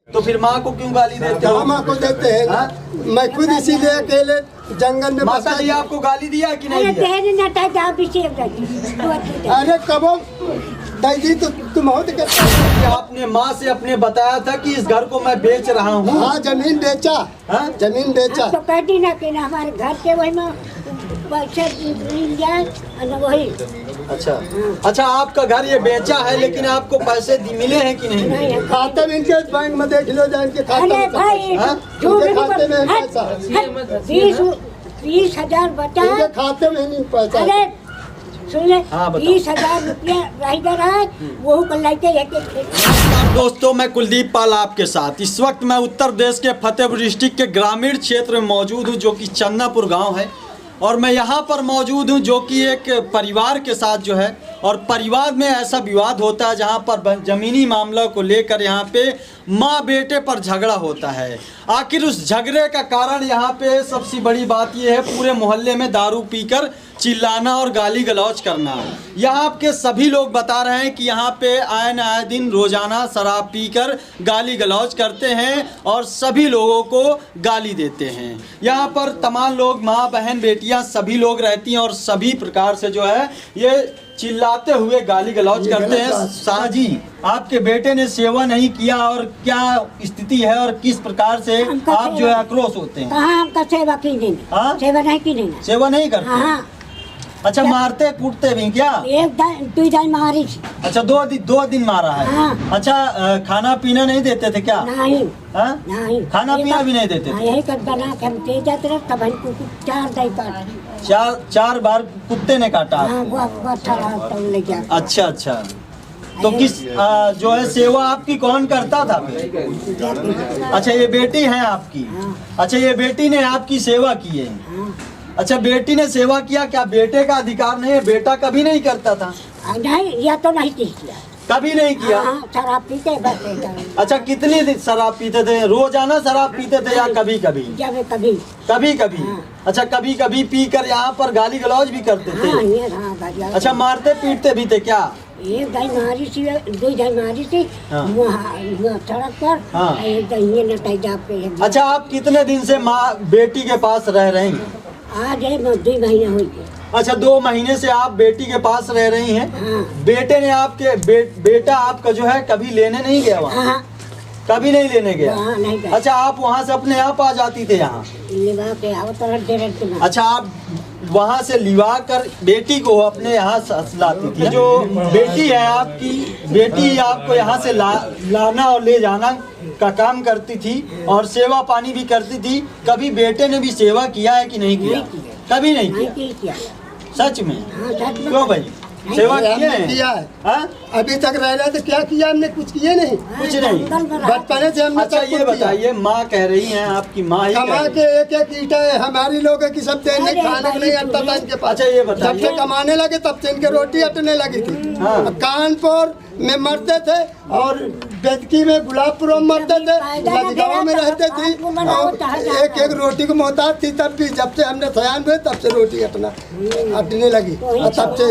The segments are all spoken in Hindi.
तो फिर माँ को क्यों गाली देते हो? माँ को देते हैं ना। मैं खुद इसीलिए अकेले जंगल में माता जी आपको गाली दिया कि नहीं दिया? अरे कबो दादी तो तुम हो तो आपने माँ से अपने बताया था कि इस घर को मैं बेच रहा हूँ। हाँ जमीन बेचा। हाँ जमीन बेचा तो कहती ना कि ना हमारे घर के वही में पैसे मिल जाए वही। अच्छा अच्छा, आपका घर ये बेचा है लेकिन आपको पैसे मिले हैं कि नहीं? खाते में इनके बैंक में देख लो जाए इनके खाते अरे भाई खाते में पैसा 20,000 बचा इनके खाते में नहीं पैसा। अरे सुन ले हाँ, 20,000 रुपया रह है वो कर लाते दोस्तों, मैं कुलदीप पाल आपके साथ। इस वक्त मैं उत्तर प्रदेश के फतेहपुर डिस्ट्रिक्ट के ग्रामीण क्षेत्र में मौजूद हूँ, जो कि चन्नापुर गांव है। और मैं यहाँ पर मौजूद हूँ जो कि एक परिवार के साथ जो है, और परिवार में ऐसा विवाद होता है जहाँ पर ज़मीनी मामला को लेकर यहाँ पे माँ बेटे पर झगड़ा होता है। आखिर उस झगड़े का कारण यहाँ पे सबसे बड़ी बात यह है, पूरे मोहल्ले में दारू पीकर चिल्लाना और गाली गलौज करना। यहाँ के सभी लोग बता रहे हैं कि यहाँ पे आए न आए दिन रोजाना शराब पीकर गाली गलौज करते हैं और सभी लोगों को गाली देते हैं। यहाँ पर तमाम लोग, माँ बहन बेटियाँ सभी लोग रहती हैं और सभी प्रकार से जो है ये चिल्लाते हुए गाली गलौज करते हैं। शाह जी, आपके बेटे ने सेवा नहीं किया और क्या स्थिति है और किस प्रकार से आप जो है आक्रोश होते हैं? कहाँ हमका सेवा की नहीं? हाँ? सेवा नहीं की नहीं। सेवा नहीं करते? हाँ। अच्छा, मारते कूटते भी क्या? एक दो दिन मारी। अच्छा, दो दिन मारा है। हाँ। अच्छा, खाना पीना नहीं देते थे क्या? नहीं। हाँ? नहीं, खाना पीना भी नहीं देते थे? यही कर बना के हम दे जाते रहे, तब हमको 4 दाई काट। चार बार कुत्ते ने काटा? हाँ, वो ले जाता। अच्छा अच्छा, तो किस जो है सेवा आपकी कौन करता था फिर? अच्छा, ये बेटी है आपकी? अच्छा, ये बेटी ने आपकी सेवा की है? अच्छा, बेटी ने सेवा किया, क्या बेटे का अधिकार नहीं है? बेटा कभी नहीं करता था? नहीं, या तो नहीं किया, कभी नहीं किया। शराब पीते बस। अच्छा, कितनी दिन शराब पीते थे? रोजाना शराब पीते थे या कभी कभी? कभी कभी कभी। अच्छा, कभी कभी पीकर यहाँ पर गाली गलौज भी करते थे? अच्छा, मारते पीटते भी थे क्या? एक दाई मारी थी, 2 दाई मारी थी सड़क पर। एक दाई नटाई जा पे। अच्छा, आप कितने दिन से माँ बेटी के पास रह रही हैं? आज 2 महीने हुई। अच्छा, 2 महीने से आप बेटी के पास रह रही हैं। बेटे ने आपके बेटा आपका जो है कभी लेने नहीं गया वहाँ? कभी नहीं लेने गया? नहीं। अच्छा, आप वहाँ से अपने आप आ जाती थे यहाँ? अच्छा, आप वहाँ से लिवा कर बेटी को अपने यहाँ लाती थी? जो बेटी है आपकी, बेटी आपको यहाँ से लाना और ले जाना का काम करती थी और सेवा पानी भी करती थी। कभी बेटे ने भी सेवा किया है कि नहीं किया? कभी नहीं किया। सच में? क्यों भाई, सेवा किया है? हाँ? अभी तक रह रहे तो क्या किया हमने? कुछ किए नहीं। कुछ नहीं, बचपने से हमने। अच्छा, ये बताइए, माँ कह रही हैं आपकी माँ ही कमा के एक ईटा है हमारी लोगों की, सब देने खाने नहीं आता था इनके पास। अच्छा, ये बताइए, जब से कमाने लगे तब से इनके रोटी अटने लगी थी। हाँ। कानपुर में मरते थे और बेदकी में गुलाबपुर में मरते थे, लजगांव में रहते थे और एक रोटी को मोहताज थी। तब भी जब से हमने सयान हुए तब से रोटी अटने लगी और तब से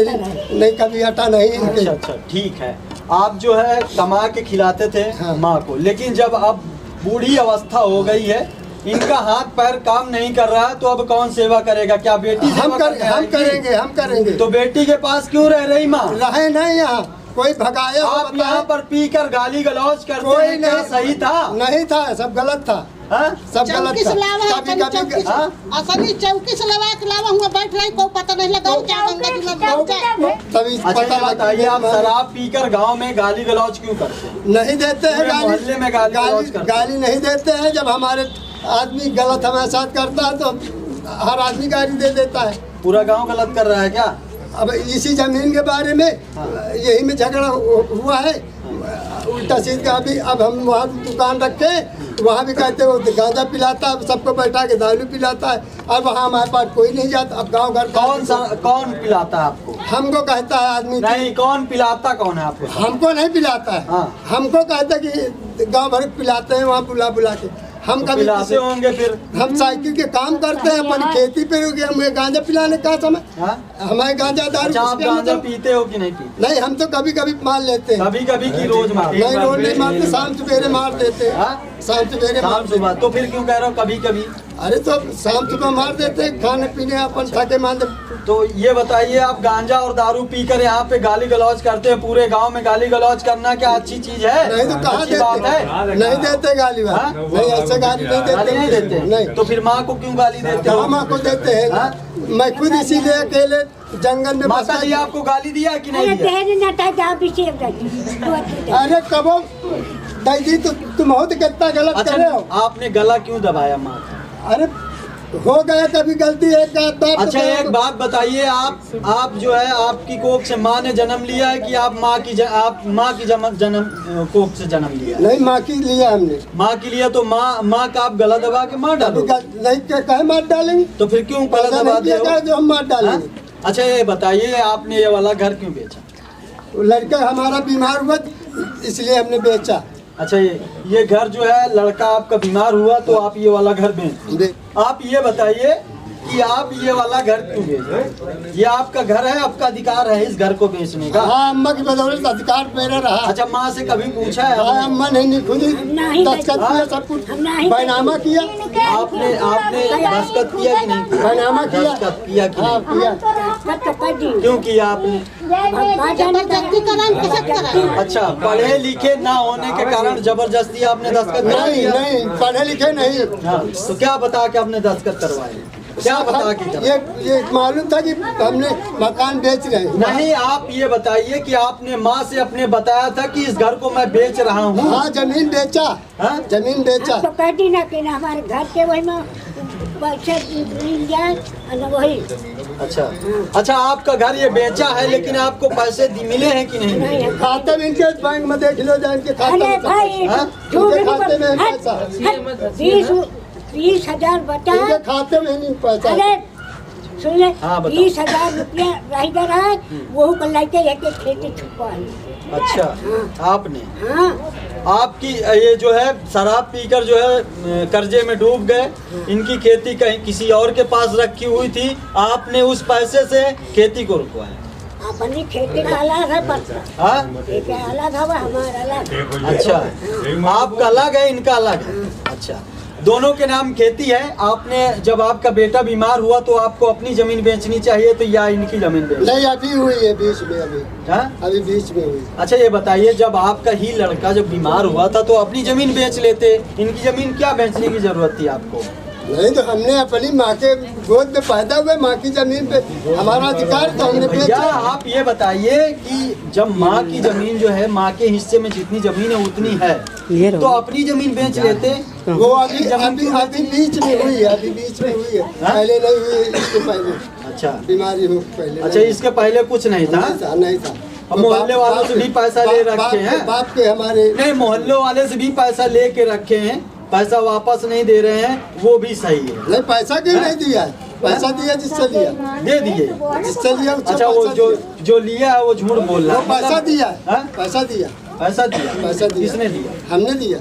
नहीं, कभी अटा नहीं इनके। अच्छा, ठीक है। आप जो है कमा के खिलाते थे माँ को, लेकिन जब अब बूढ़ी अवस्था हो गई है, इनका हाथ पैर काम नहीं कर रहा है, तो अब कौन सेवा करेगा? क्या बेटी हम करेंगे। तो बेटी के पास क्यों रह रही माँ? रहे नहीं, यहाँ कोई भगाया। आप यहाँ पर पीकर गाली गलौज करते कोई हैं, क्या सही था? नहीं था, सब गलत था। सब गलत था। चौकी से लगा के लावा हुआ बैठ रही, को पता नहीं लगा तभी पता बताइए, आप शराब पीकर गांव में गाली गलौज क्यों करते हैं? नहीं देते हैं मोहल्ले में गाली नहीं देते हैं। जब हमारे आदमी गलत हमारे साथ करता है तो हर आदमी गाली दे देता है। पूरा गांव गलत कर रहा है क्या? अब इसी जमीन के बारे में यही में झगड़ा हुआ है उल्टा सीधा। अभी अब हम वहाँ दुकान रखे, वहाँ भी कहते वो गांजा पिलाता है, सबको बैठा के दारू पिलाता है। अब वहाँ हमारे पास कोई नहीं जाता। अब गांव घर कौन पिलाता है आपको? हमको कहता है आदमी। नहीं, कौन पिलाता कौन है आपको? हमको नहीं पिलाता है। हमको कहता कि गांव भर पिलाते हैं वहाँ बुला के। हम तो कभी पिलाते होंगे फिर। हम साइकिल के काम करते हैं, अपन खेती पे हो गया, हमें गांजा पिलाने का समय हाँ? हमारे गांजा दारू अच्छा, आप किसके यहाँ गांजा तो- पीते हो कि नहीं पीते? नहीं, हम तो कभी कभी मार लेते हैं। कभी कभी की रोज मार? नहीं, रोज नहीं मारते, शाम सवेरे मार देते हैं। हाँ? शाम सवेरे मार शाम देते सुबह। तो फिर क्यों कह रहे हो कभी कभी? अरे तो शाम सुबह मार देते हैं, खाने पीने अपन थके मांदे। तो ये बताइए, आप गांजा और दारू पीकर यहाँ पे गाली गलौज करते हैं, पूरे गांव में गाली गलौज करना क्या अच्छी चीज है? नहीं तो कहाँ अच्छी बात है? देते, नहीं देते गाली बात, हाँ? नहीं ऐसे गाली नहीं गाली देते, नहीं देते? नहीं। तो फिर माँ को क्यों गाली देते हो? माँ को देते हैं, हाँ? मैं खुद इसीलिए अकेले जंगल में माता बसा- जी आपको गाली दिया कि अरे नहीं दिया? तेरे नटा जा भी सेव जाती। अरे कबो दादी तो तुम हो तो कितना गलत कर रहे हो। अच्छा, आपने गला क्यों दबाया माँ का? अरे हो गया कभी गलती एक आध बार तो अच्छा, गया एक तो- बात बताइए, आप जो है आपकी कोख से माँ ने जन्म लिया है कि आप माँ की जन्म कोख से जन्म लिया है? नहीं, माँ की लिया हमने, माँ की लिया तो माँ का आप गला दबा के मार अभी डालो। नहीं कहे मार डालेंगे, तो फिर क्यों गला पैसा नहीं दबाते दिया हो? जाए जो हम मार हाँ? डालेंगे। अच्छा, ये बताइए, आपने ये वाला घर क्यों बेचा? वो लड़का हमारा बीमार हुआ इसलिए हमने बेचा। अच्छा, ये घर जो है, लड़का आपका बीमार हुआ तो आप ये वाला घर बेच। आप ये बताइए कि आप ये वाला घर क्यों बेच रहे हो? ये आपका घर है, आपका अधिकार है इस घर को बेचने का। हाँ, अम्मा की बदौलत अधिकार मेरा रहा। अच्छा, माँ से कभी पूछा है हाँ, आपने? अम्मा नहीं खुद ही नहीं, दस्तखत हाँ? किया, सब कुछ हम नहीं बैनामा किया, आपने दस्तखत किया कि नहीं किया? बैनामा किया, दस्तखत किया कि हाँ नहीं? किया। क्यों किया आपने? जबरदस्ती करान कैसे करान? अच्छा, पढ़े लिखे ना होने के कारण जबरदस्ती आपने दस्तखत करा नहीं दिया? नहीं, पढ़े लिखे नहीं। हाँ, तो क्या बता के आपने दस्तखत करवाए? क्या बता के करवाए? ये मालूम था कि हमने मकान बेच रहे हैं। नहीं, आप ये बताइए कि आपने माँ से अपने बताया था कि इस घर को मैं बेच रहा हूँ। हाँ, जमीन बेचा, हाँ? जमीन बेचा। तो कहती ना कि ना हमारे घर के वही में पैसे मिल जाए और वही अच्छा, आपका घर ये बेचा है, लेकिन आपको पैसे मिले हैं कि नहीं? नहीं है। खाते में इनके बैंक में देख लो, जाए इनके खाते अरे में। भाई हाँ? झूठ इनके नहीं खाते में बोल- पैसा। हट, 20,000 बचा इनके है। खाते में नहीं पैसा। अरे सुनिए, हाँ, बताओ। 20,000 रुपया रह जा रहा है, वो कर लाइटे एक एक खेती छुपा है। अच्छा, आपने हाँ, आपकी ये जो है शराब पीकर जो है कर्जे में डूब गए, इनकी खेती कहीं किसी और के पास रखी हुई थी, आपने उस पैसे से खेती को रुकवाया। अपनी खेती का अलग है, पर हाँ? एक अलग है, हमारा अलग है। अच्छा, आपका अलग है, इनका अलग है। अच्छा, दोनों के नाम खेती है। आपने जब आपका बेटा बीमार हुआ तो आपको अपनी जमीन बेचनी चाहिए तो या इनकी जमीन बेचनी? नहीं, अभी हुई है बीच में, हाँ? अभी बीच में हुई। अच्छा, ये बताइए, जब आपका ही लड़का जब बीमार हुआ था तो अपनी जमीन बेच लेते, इनकी जमीन क्या बेचने की जरूरत थी आपको? नहीं तो हमने अपनी माँ के गोद में पैदा हुए, माँ की जमीन पे हमारा अधिकार तो हमने भैया, बेचा। आप ये बताइए कि जब माँ की जमीन जो है, माँ के हिस्से में जितनी जमीन है उतनी है, तो अपनी जमीन बेच लेते। वो अभी अभी अभी बीच में हुई है, अभी बीच में हुई है, हाँ? पहले नहीं हुई, इसके पहले अच्छा, बीमारी हो पहले। अच्छा, इसके पहले कुछ नहीं था? नहीं था। अब मोहल्ले वालों से भी पैसा ले रखे हैं? बाप के हमारे नहीं, मोहल्ले वाले से भी पैसा लेके रखे हैं, पैसा वापस नहीं दे रहे हैं, वो भी सही है। नहीं, पैसा क्यों नहीं दिया? पैसा दिया जिससे लिया, दे दिए। जिससे लिया उससे अच्छा, वो पैसा दिया। जो लिया है वो झूठ बोल रहा वो है? पैसा दिया, हाँ? पैसा दिया, पैसा दिया? पैसा दिया। किसने दिया? हमने दिया।